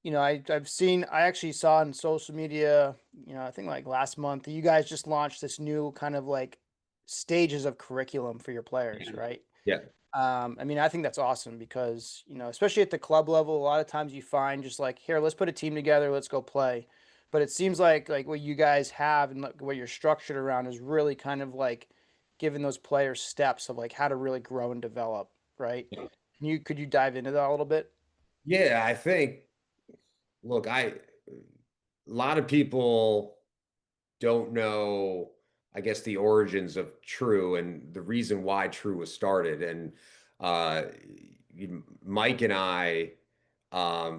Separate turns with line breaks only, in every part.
I actually saw on social media, I think like last month, that you guys just launched this new kind of like stages of curriculum for your players, right?
Yeah.
I think that's awesome because, especially at the club level, a lot of times you find just like, here, let's put a team together, let's go play. But it seems like what you guys have and like what you're structured around is really kind of like giving those players steps of like how to really grow and develop, right? Could you dive into that a little bit?
Yeah, I think, look, a lot of people don't know, I guess, the origins of True and the reason why True was started. And uh, Mike and I,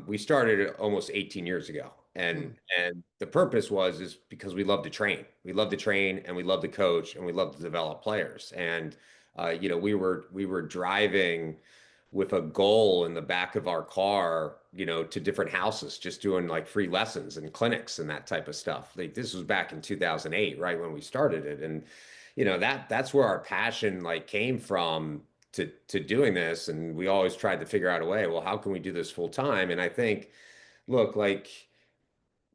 we started it almost 18 years ago.
Hmm.
And the purpose is because we love to train. We love to train and we love to coach and we love to develop players. And we were driving with a goal in the back of our car, to different houses, just doing like free lessons and clinics and that type of stuff. Like this was back in 2008, right when we started it. And that's where our passion like came from to doing this. And we always tried to figure out a way, well, how can we do this full time? And I think, look, like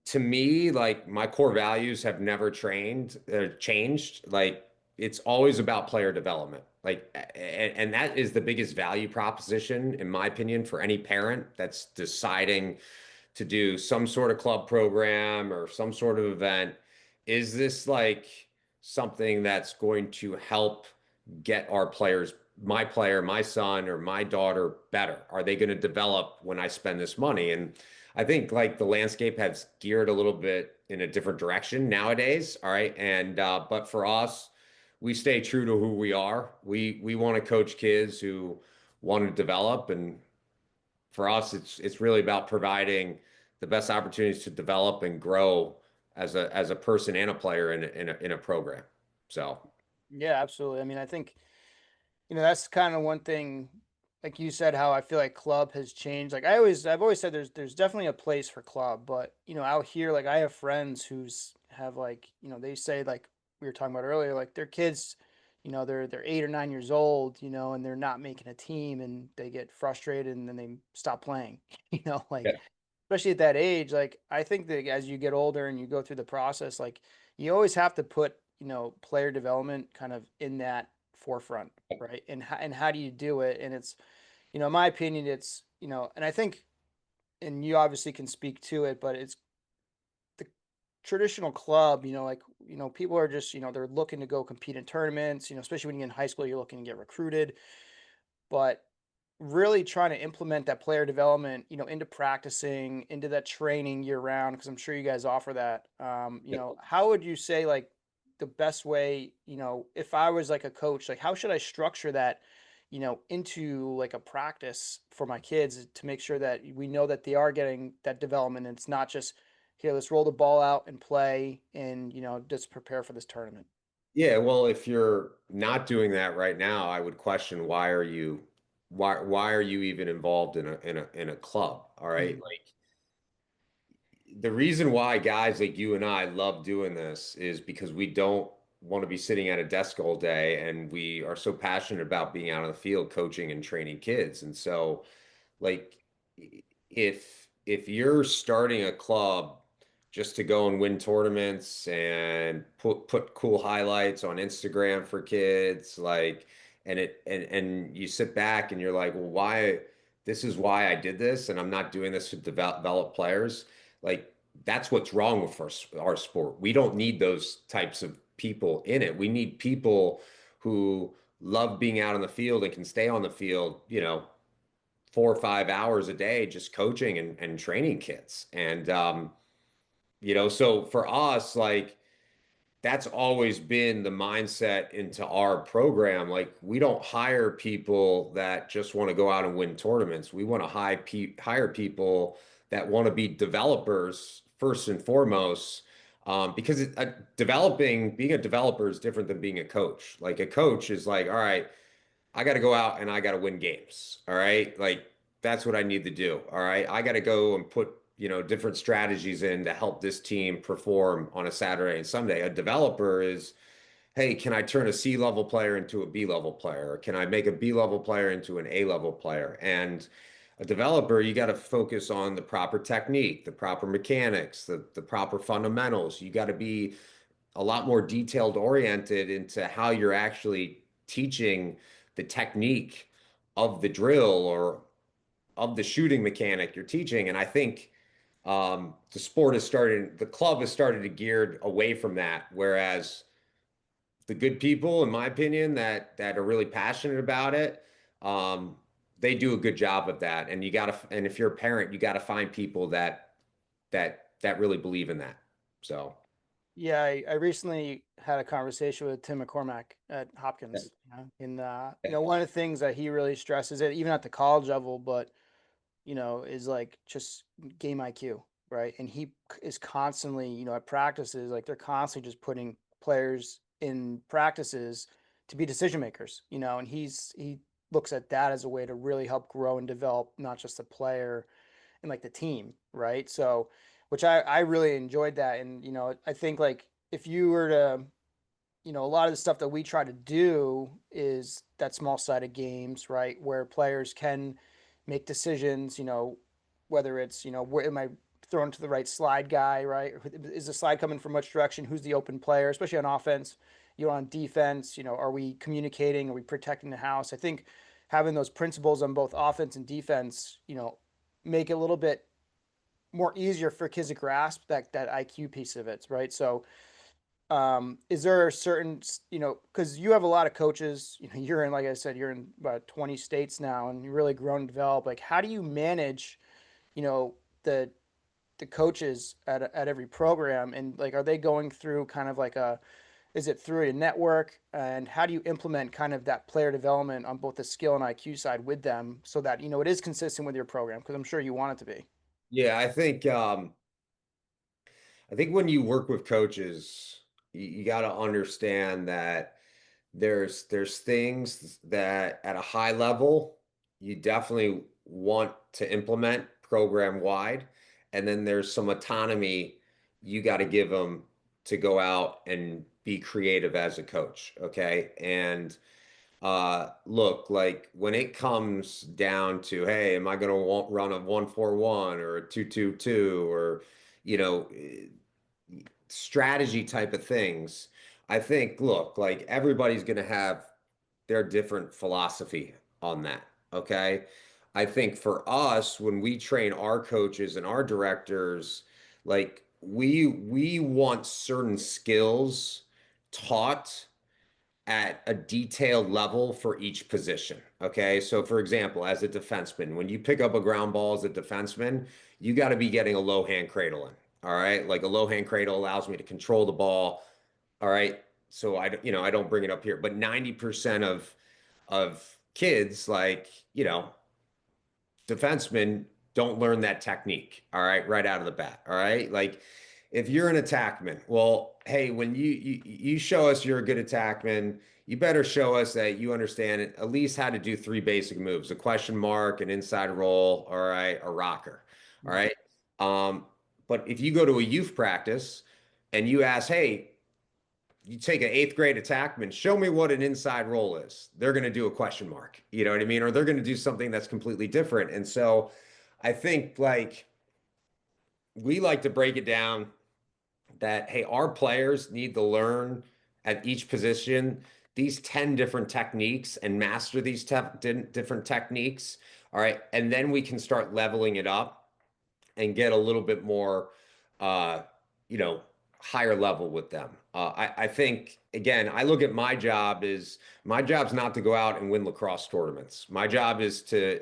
to me, like my core values have never changed. Like it's always about player development. Like, and that is the biggest value proposition, in my opinion, for any parent that's deciding to do some sort of club program or some sort of event. Is this like something that's going to help get our players, my player, my son, or my daughter better? Are they going to develop when I spend this money? And I think like the landscape has geared a little bit in a different direction nowadays. All right. And but for us, we stay true to who we are. We want to coach kids who want to develop, and for us, it's really about providing the best opportunities to develop and grow as a person and a player in a program. So
Yeah, absolutely. I think, that's kind of one thing, like you said, how I feel like club has changed. I've always said there's definitely a place for club, but out here, like I have friends who's have like, they say like we were talking about earlier, like their kids, they're 8 or 9 years old, and they're not making a team and they get frustrated and then they stop playing, like
yeah,
especially at that age. Like I think that as you get older and you go through the process, like you always have to put, player development kind of in that forefront, right? And how do you do it? And it's, in my opinion, it's, and I think, and you obviously can speak to it, but it's the traditional club, like, people are just, they're looking to go compete in tournaments, especially when you're in high school, you're looking to get recruited, but really trying to implement that player development, into practicing, into that training year round, because I'm sure you guys offer that. How would you say like the best way, if I was like a coach, like how should I structure that, into like a practice for my kids to make sure that we know that they are getting that development and it's not just here, let's roll the ball out and play and just prepare for this tournament.
yeah. Well, if you're not doing that right now, I would question why are you even involved in a club? All right.
Mhm.
Like the reason why guys like you and I love doing this is because we don't want to be sitting at a desk all day, and we are so passionate about being out on the field coaching and training kids. And so like if you're starting a club just to go and win tournaments and put cool highlights on Instagram for kids, like, and you sit back and you're like, well, why, this is why I did this, and I'm not doing this to develop players. Like that's what's wrong with our sport. We don't need those types of people in it. We need people who love being out on the field and can stay on the field, 4 or 5 hours a day just coaching and training kids. And so for us, like that's always been the mindset into our program. Like we don't hire people that just want to go out and win tournaments. We want to hire people that want to be developers first and foremost. Because being a developer is different than being a coach. Like a coach is like, all right, I got to go out and I got to win games. All right. Like that's what I need to do. All right. I got to go and put, different strategies in to help this team perform on a Saturday and Sunday. A developer is, hey, can I turn a C level player into a B level player? Or can I make a B level player into an A level player? And A developer, you got to focus on the proper technique, the proper mechanics, the proper fundamentals. You got to be a lot more detailed oriented into how you're actually teaching the technique of the drill or of the shooting mechanic you're teaching. And I think the club has started to geared away from that. Whereas the good people, in my opinion, that are really passionate about it, um, they do a good job of that. And and if you're a parent, you gotta find people that really believe in that. So
Yeah, I recently had a conversation with Tim McCormack at
yeah,
Hopkins, and
yeah,
one of the things that he really stresses it, even at the college level, but is like just game IQ, right? And he is constantly, at practices, like they're constantly just putting players in practices to be decision makers, and he looks at that as a way to really help grow and develop not just the player and like the team, right? So, which I really enjoyed that, and I think like if you were to a lot of the stuff that we try to do is that small sided games, right? Where players can make decisions, whether it's, where am I throwing to the right slide guy, right? Is the slide coming from which direction? Who's the open player, especially on offense? On defense, are we communicating? Are we protecting the house? I think having those principles on both offense and defense, make it a little bit more easier for kids to grasp that IQ piece of it, right? So, is there a certain, because you have a lot of coaches, you're in, like I said, you're in about 20 states now, and you really grown and developed. Like, how do you manage, you know, the coaches at every program, and like, are they going through kind of like is it through a network, and how do you implement kind of that player development on both the skill and IQ side with them so that it is consistent with your program? Because I'm sure you want it to be.
yeah. I think when you work with coaches, you got to understand that there's things that at a high level you definitely want to implement program wide, and then there's some autonomy you got to give them to go out and be creative as a coach, okay? And look, like when it comes down to, hey, am I going to run a 1-4-1 or a 2-2-2 or you know strategy type of things. I think, look, like everybody's going to have their different philosophy on that. Okay. I think for us, when we train our coaches and our directors, like we want certain skills taught at a detailed level for each position. Okay. So, for example, as a defenseman, when you pick up a ground ball as a defenseman, you got to be getting a low hand cradle in. All right. Like a low hand cradle allows me to control the ball. All right. So I don't bring it up here, but 90% of kids, like, defensemen don't learn that technique, all right, right out of the bat, all right? Like if you're an attackman, well, hey, when you show us you're a good attackman, you better show us that you understand at least how to do three basic moves: a question mark, an inside roll, all right, a rocker, all
Mhm.
right? Um, but if you go to a youth practice and you ask, hey, you take an eighth grade attackman, show me what an inside roll is. They're going to do a question mark. You know what I mean? Or they're going to do something that's completely different. And so I think like we like to break it down that, hey, our players need to learn at each position these 10 different techniques and master these different techniques. All right. And then we can start leveling it up and get a little bit more, uh, you know, higher level with them. I think again, I look at my job's not to go out and win lacrosse tournaments. My job is to,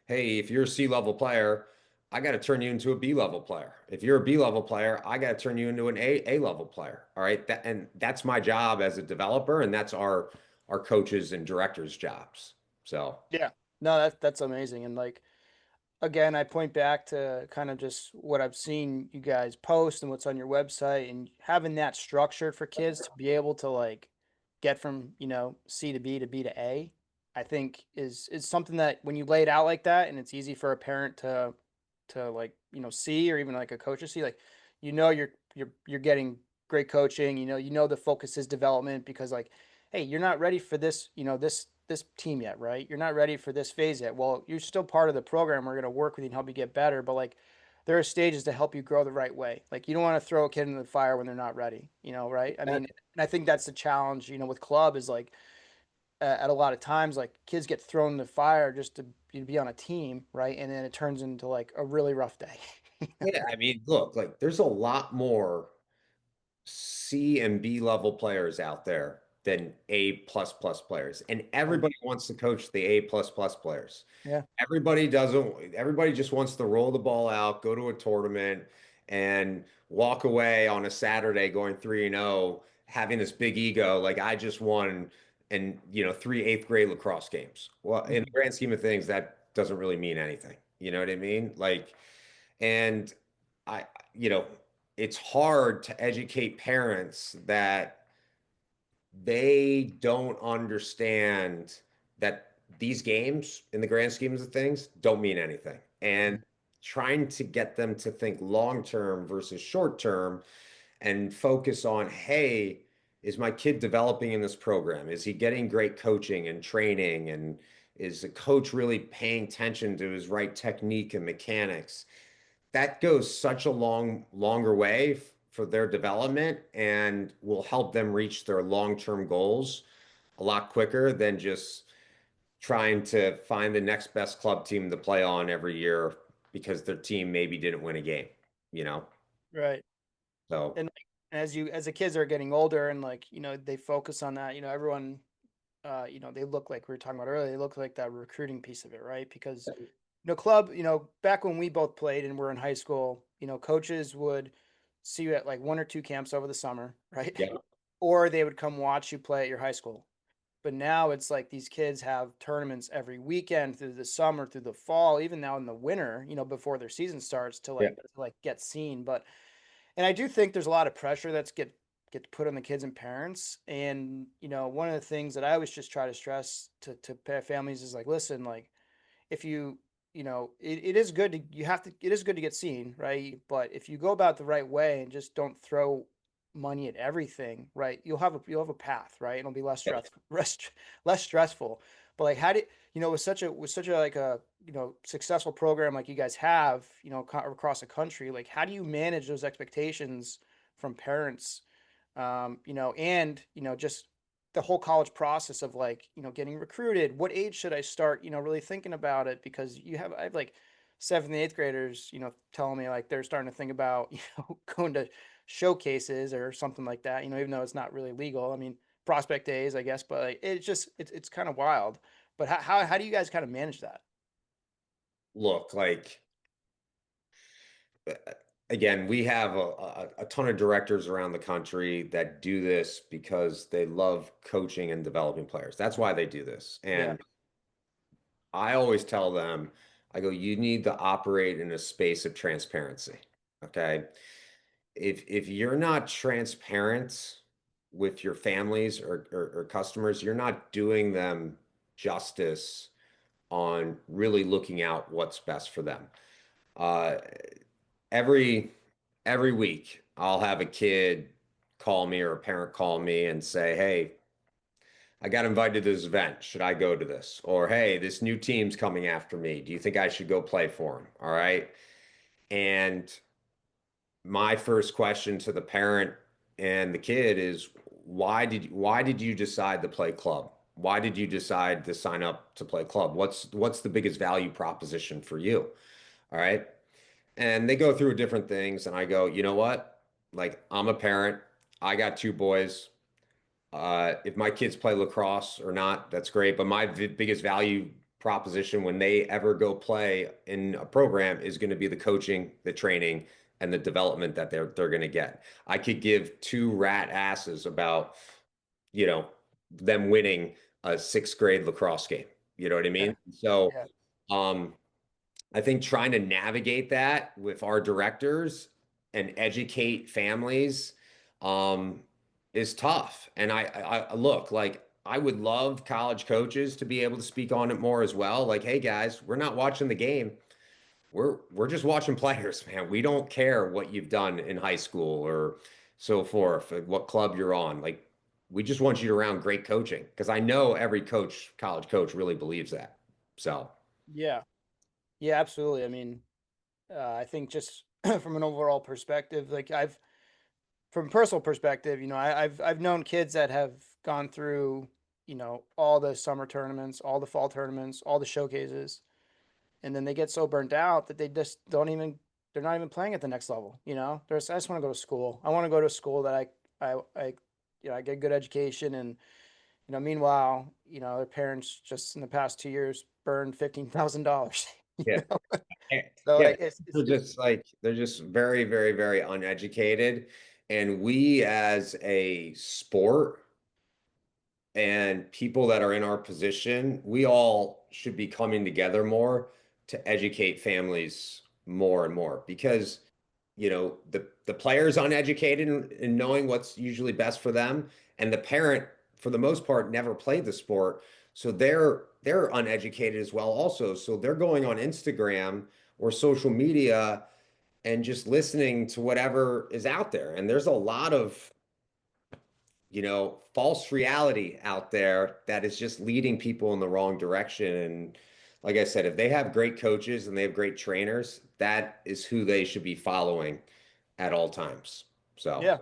hey, if you're a C-level player, I got to turn you into a B-level player. If you're a B-level player, I got to turn you into an A-level player. All right, that's my job as a developer, and that's our coaches and directors' jobs. So.
Yeah. No, that's amazing. And like, again, I point back to kind of just what I've seen you guys post and what's on your website, and having that structured for kids to be able to like get from, C to B to B to A, I think is something that when you lay it out like that, and it's easy for a parent to like, see, or even like a coach to see, like, you're getting great coaching, the focus is development, because like, hey, you're not ready for this, this this team yet, right? You're not ready for this phase yet. Well, you're still part of the program. We're going to work with you and help you get better. But like, there are stages to help you grow the right way. Like, you don't want to throw a kid in the fire when they're not ready, right? I mean, and I think that's the challenge, with club is like, at a lot of times, like kids get thrown in the fire just to be on a team, right? And then it turns into like a really rough day.
Yeah, I mean, look, like there's a lot more C and B level players out there than A plus plus players. And
Yeah.
everybody wants to coach the A plus plus players.
Yeah.
Everybody just wants to roll the ball out, go to a tournament, and walk away on a Saturday going 3-0, having this big ego, like I just won and three eighth grade lacrosse games. Well, in the
Mhm.
grand scheme of things, that doesn't really mean anything. You know what I mean? Like, and I, you know, it's hard to educate parents that they don't understand that these games, in the grand schemes of things, don't mean anything. And
Mhm.
trying to get them to think long term versus short term and focus on, hey, is my kid developing in this program? Is he getting great coaching and training? And is the coach really paying attention to his right technique and mechanics? That goes such a longer way for their development and will help them reach their long-term goals a lot quicker than just trying to find the next best club team to play on every year because their team maybe didn't win a game, you know?
Right.
So,
And like, as the kids are getting older and like, they focus on that, everyone, they look like we were talking about earlier, they look like that recruiting piece of it, right? Because, club, back when we both played and were in high school, coaches would see you at like one or two camps over the summer, right?
yeah,
Or they would come watch you play at your high school. But now it's like these kids have tournaments every weekend through the summer, through the fall, even now in the winter, before their season starts to
yeah.
like get seen. But and I do think there's a lot of pressure that's get put on the kids and parents. And one of the things that I always just try to stress to families is like, listen, like if it is good to it is good to get seen, right? But if you go about the right way and just don't throw money at everything, right, you'll have a path, right? It'll be less stressful. But like, how did with such a like a successful program like you guys have, across the country, like how do you manage those expectations from parents, and just the whole college process of like, getting recruited. What age should I start, really thinking about it? Because I have like seventh and eighth graders, telling me like they're starting to think about, going to showcases or something like that, even though it's not really legal. I mean, prospect days, I guess, but like, it's kind of wild. But how do you guys kind of manage that?
Look, like uh, again, we have a ton of directors around the country that do this because they love coaching and developing players. That's why they do this.
Yeah.
And I always tell them, I go, you need to operate in a space of transparency. Okay. If you're not transparent with your families or customers, you're not doing them justice on really looking out what's best for them. Uh, every every week, I'll have a kid call me or a parent call me and say, "Hey, I got invited to this event. Should I go to this?" Or, "Hey, this new team's coming after me. Do you think I should go play for them?" All right. And my first question to the parent and the kid is, why did you decide to play club? Why did you decide to sign up to play club? What's the biggest value proposition for you? All right. And they go through different things, and I go, you know what? Like, I'm a parent. I got two boys. If my kids play lacrosse or not, that's great. But my biggest value proposition when they ever go play in a program is going to be the coaching, the training, and the development that they're going to get. I could give two rat asses about, you know, them winning a sixth grade lacrosse game. You know what I
Yeah.
mean? So,
Yeah.
um, I think trying to navigate that with our directors and educate families um, is tough. And I look like I would love college coaches to be able to speak on it more as well. Like, hey guys, we're not watching the game. We're just watching players, man. We don't care what you've done in high school or so forth, what club you're on. Like, we just want you around great coaching because I know every coach, college coach, really believes that. So
Yeah. Yeah, absolutely. I mean, I think just from an overall perspective, like from a personal perspective, I've known kids that have gone through, all the summer tournaments, all the fall tournaments, all the showcases, and then they get so burnt out that they just don't even they're not even playing at the next level. I just want to go to school. I want to go to a school that I I get good education, and meanwhile, their parents just in the past 2 years burned $15,000.
yeah,
So
yeah,
like it's
they're
just
just like they're just very, very, very uneducated, and we as a sport and people that are in our position, we all should be coming together more to educate families more and more because the player's uneducated in knowing what's usually best for them, and the parent, for the most part, never played the sport, so they're uneducated as well also. So they're going on Instagram or social media and just listening to whatever is out there. And there's a lot of false reality out there that is just leading people in the wrong direction. And like I said, if they have great coaches and they have great trainers, that is who they should be following at all times. So,
yeah.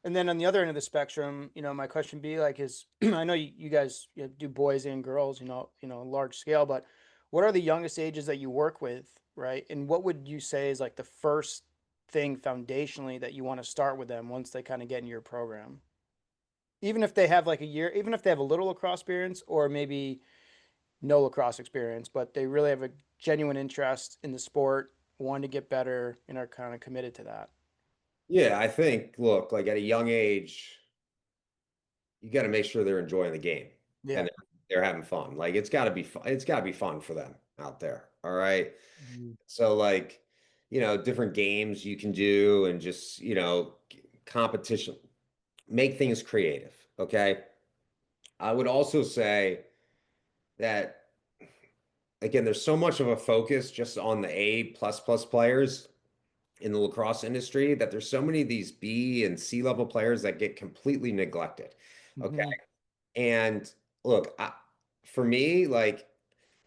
And then on the other end of the spectrum, my question be like is I know you guys do boys and girls, large scale, but what are the youngest ages that you work with, right? And what would you say is like the first thing foundationally that you want to start with them once they kind of get in your program? Even if they have like a year, even if they have a little lacrosse experience or maybe no lacrosse experience, but they really have a genuine interest in the sport, want to get better, and are kind of committed to that.
yeah, I think, look, like at a young age, you got to make sure they're enjoying the game
Yeah.
and they're having fun. Like it's got to be fun. It's got to be fun for them out there. All right.
Mhm.
So like, different games you can do and just, competition, make things creative. Okay. I would also say that again, there's so much of a focus just on the A plus plus players in the lacrosse industry that there's so many of these B and C level players that get completely neglected. Okay.
Mhm.
And look, for me, like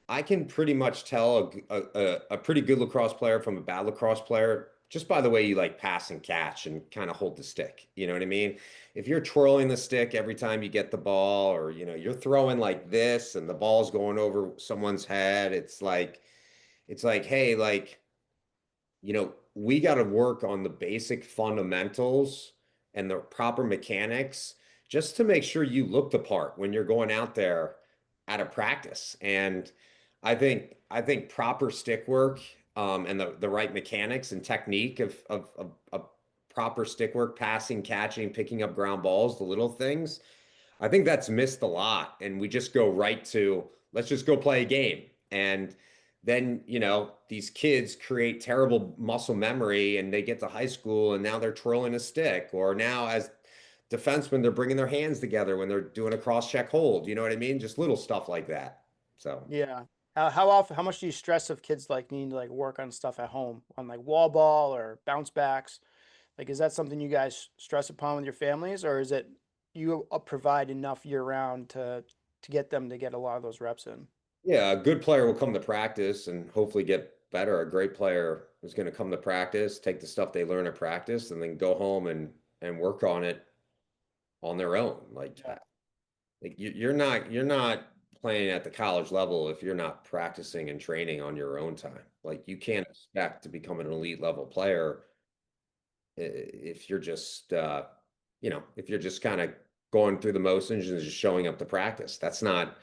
I can pretty much tell a pretty good lacrosse player from a bad lacrosse player just by the way you like pass and catch and kind of hold the stick. You know what I mean? If you're twirling the stick every time you get the ball, or you're throwing like this and the ball's going over someone's head, it's like, hey, like we got to work on the basic fundamentals and the proper mechanics just to make sure you look the part when you're going out there at a practice. And I think proper stick work, and the right mechanics and technique of proper stick work, passing, catching, picking up ground balls, the little things, I think that's missed a lot. And we just go right to let's just go play a game. And then, these kids create terrible muscle memory and they get to high school and now they're twirling a stick. Or now as defensemen, they're bringing their hands together when they're doing a cross check hold. You know what I mean? Just little stuff like that. So.
Yeah. How much do you stress if kids like need to like work on stuff at home on like wall ball or bounce backs? Like, is that something you guys stress upon with your families, or is it you provide enough year round to get them to get a lot of those reps in?
Yeah, a good player will come to practice and hopefully get better. A great player is going to come to practice, take the stuff they learn at practice, and then go home and work on it on their own.
Yeah.
Like you're not playing at the college level if you're not practicing and training on your own time. Like you can't expect to become an elite level player if you're just if you're just kind of going through the motions and just showing up to practice. That's not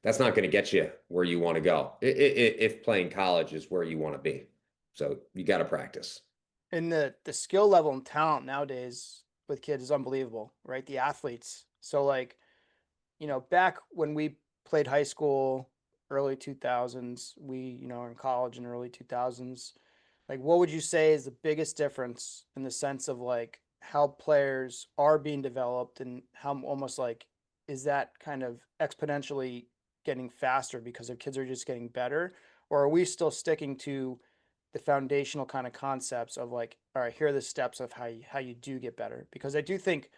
going to get you where you want to go. If playing college is where you want to be, so you got to practice.
And the skill level and talent nowadays with kids is unbelievable, right? The athletes. So like, back when we played high school, early 2000s, we, are in college in early 2000s. Like, what would you say is the biggest difference in the sense of like how players are being developed and how almost like is that kind of exponentially getting faster because their kids are just getting better? Or are we still sticking to the foundational kind of concepts of like, all right, here are the steps of how you do get better? Because I do think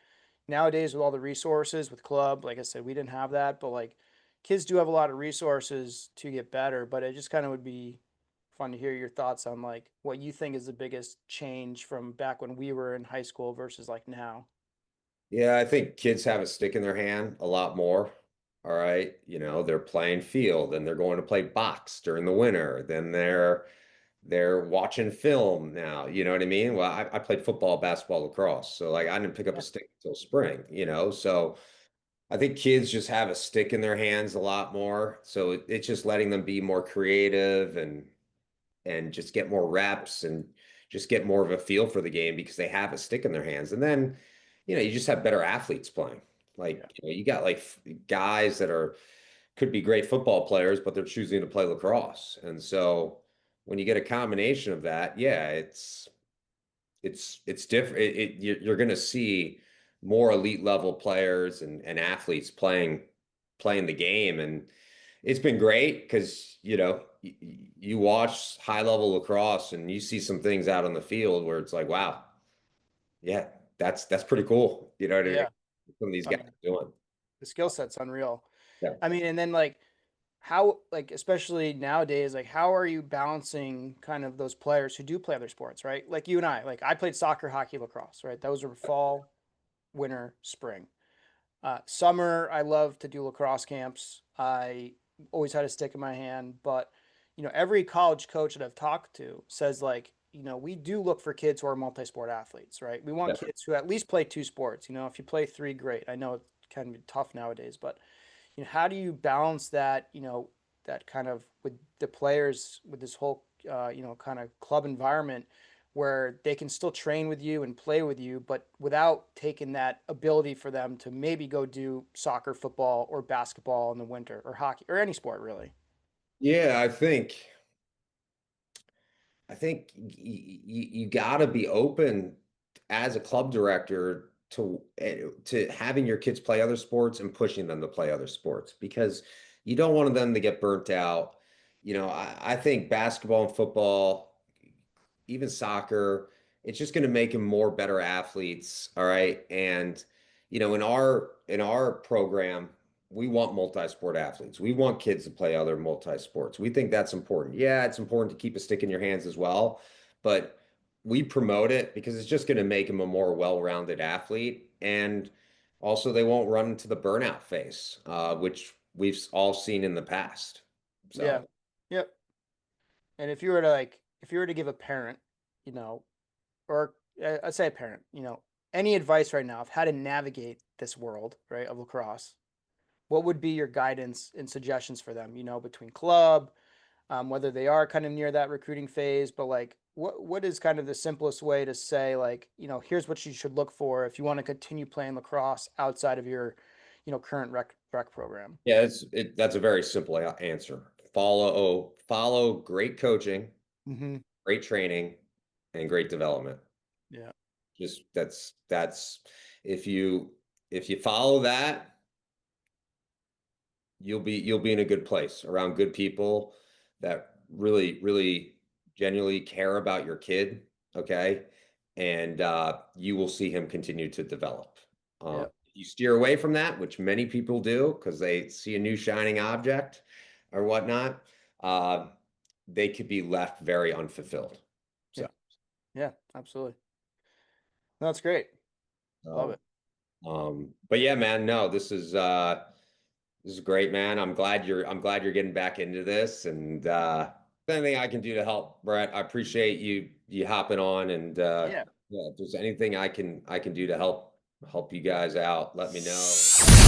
nowadays with all the resources with club, like I said, we didn't have that, but like kids do have a lot of resources to get better. But it just kind of would be fun to hear your thoughts on like what you think is the biggest change from back when we were in high school versus like now.
Yeah, I think kids have a stick in their hand a lot more. All right. They're playing field and they're going to play box during the winter. Then they're watching film now. You know what I mean? Well, I played football, basketball, lacrosse. So like I didn't pick up a
Yeah,
stick until spring. So I think kids just have a stick in their hands a lot more. So it's just letting them be more creative and just get more reps and just get more of a feel for the game because they have a stick in their hands. And then, you just have better athletes playing.
yeah,
Like, you got like guys that could be great football players, but they're choosing to play lacrosse. And so when you get a combination of that, yeah, it's different. You're going to see more elite level players and athletes playing the game, and it's been great because you watch high level lacrosse and you see some things out on the field where it's like, wow, yeah, that's pretty cool. You know what I mean?
yeah.
Some of these
I
guys
mean,
are doing.
the skill set's unreal.
Yeah,
I mean, and then like how like especially nowadays, like how are you balancing kind of those players who do play other sports, right? Like you and I, like I played soccer, hockey, lacrosse, right? Those were fall, winter, spring. Summer, I love to do lacrosse camps. I always had a stick in my hand, but every college coach that I've talked to says like, we do look for kids who are multi-sport athletes, right? We want
yeah.
kids who at least play two sports. If you play three, great. I know it can be tough nowadays, but how do you balance that, that kind of with the players with this whole, kind of club environment where they can still train with you and play with you, but without taking that ability for them to maybe go do soccer, football, or basketball in the winter or hockey or any sport really.
Yeah, I think you got to be open as a club director to having your kids play other sports and pushing them to play other sports because you don't want them to get burnt out. I think basketball and football, even soccer, it's just going to make them more better athletes. All right. And, in our program, we want multi-sport athletes. We want kids to play other multi-sports. We think that's important. Yeah, it's important to keep a stick in your hands as well, but we promote it because it's just going to make them a more well-rounded athlete. And also, they won't run into the burnout phase, which we've all seen in the past.
Yeah.
So,
Yep. And if you were to give a parent, you know, or I'd say a parent, any advice right now of how to navigate this world, right, of lacrosse, what would be your guidance and suggestions for them, between club, whether they are kind of near that recruiting phase, but like what is kind of the simplest way to say like, here's what you should look for if you want to continue playing lacrosse outside of your, current rec program.
yeah, that's a very simple answer. Follow great coaching,
Mm-hmm.
great training, and great development.
Yeah.
Just that's if you follow that, you'll be in a good place around good people that really really genuinely care about your kid. Okay, and you will see him continue to develop.
Yeah.
You steer away from that, which many people do because they see a new shining object or whatnot. uh, they could be left very unfulfilled.
Yeah.
So,
Yeah. Absolutely. No, that's great. Love
um,
it.
but yeah, man, no, this is great, man. I'm glad you're getting back into this, and if anything I can do to help, Brett, I appreciate you hopping on, and
Yeah.
yeah, if there's anything I can do to help you guys out, let me know.